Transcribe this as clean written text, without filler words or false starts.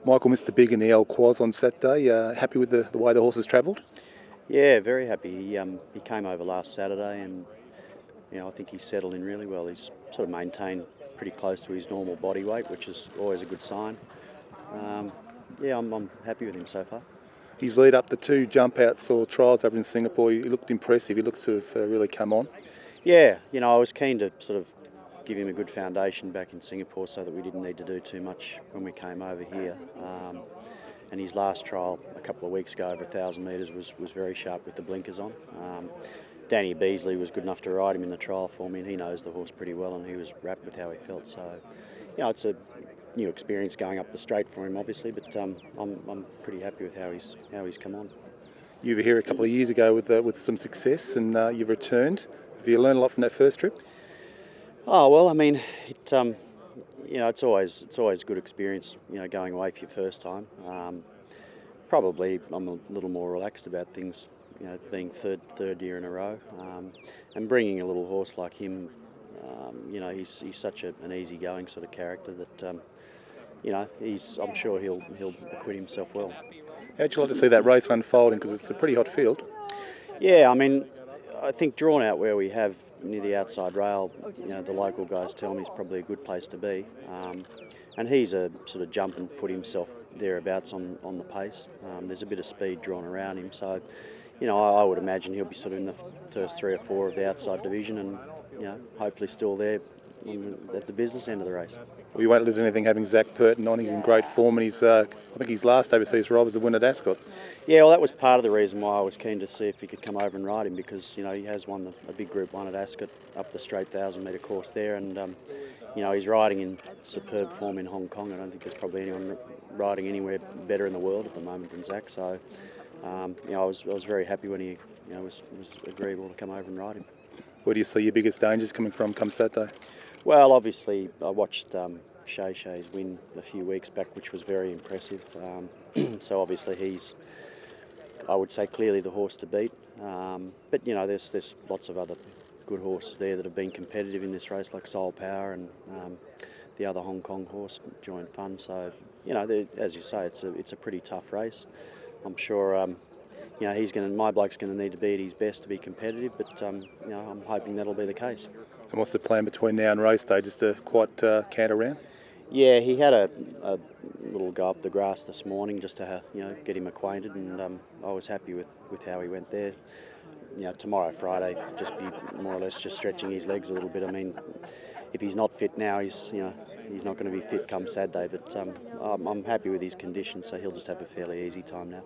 Michael, Mr. Big in the L Quaz on Saturday. Happy with the way the horse has travelled? Yeah, very happy. He came over last Saturday, and I think he's settled in really well. He's sort of maintained pretty close to his normal body weight, which is always a good sign. Yeah, I'm happy with him so far. His lead up the two jump outs or trials over in Singapore, he looked impressive. He looks to have really come on. Yeah, I was keen to sort of give him a good foundation back in Singapore so that we didn't need to do too much when we came over here. And his last trial a couple of weeks ago over 1,000 metres was very sharp with the blinkers on. Danny Beasley was good enough to ride him in the trial for me, and he knows the horse pretty well, and he was rapt with how he felt. So, it's a new experience going up the straight for him, obviously, but I'm pretty happy with how he's come on. You were here a couple of years ago with some success, and you've returned. Have you learned a lot from that first trip? Oh well, I mean, it's always a good experience, going away for your first time. Probably I'm a little more relaxed about things, being third year in a row, and bringing a little horse like him. He's such an easygoing sort of character that I'm sure he'll acquit himself well. How'd you like to see that race unfolding? Because it's a pretty hot field. Yeah, I mean, I think drawn out where we have near the outside rail, the local guys tell me is probably a good place to be. And he's a sort of jump and put himself thereabouts on the pace. There's a bit of speed drawn around him, so I would imagine he'll be sort of in the first 3 or 4 of the outside division, and hopefully still there at the business end of the race. Well, you won't lose anything having Zach Purton on. He's in great form, and I think his last overseas ride was the win at Ascot. Yeah, well, that was part of the reason why I was keen to see if he could come over and ride him, because he has won a big Group 1 at Ascot up the straight 1,000-metre course there, and he's riding in superb form in Hong Kong. I don't think there's probably anyone riding anywhere better in the world at the moment than Zach. So I was very happy when he was agreeable to come over and ride him. Where do you see your biggest dangers coming from come Saturday? Well, obviously, I watched Shay's win a few weeks back, which was very impressive. So obviously he's, I would say, clearly the horse to beat. But there's lots of other good horses there that have been competitive in this race, like Soul Power and the other Hong Kong horse, Joint Fun. So as you say, it's a pretty tough race. I'm sure. My bloke's going to need to be at his best to be competitive, but I'm hoping that'll be the case. And what's the plan between now and race day? Just to quite canter around? Yeah, he had a little go up the grass this morning just to get him acquainted, and I was happy with how he went there. Tomorrow, Friday, just be more or less just stretching his legs a little bit. I mean, if he's not fit now, he's not going to be fit come Saturday. But I'm happy with his condition, so he'll just have a fairly easy time now.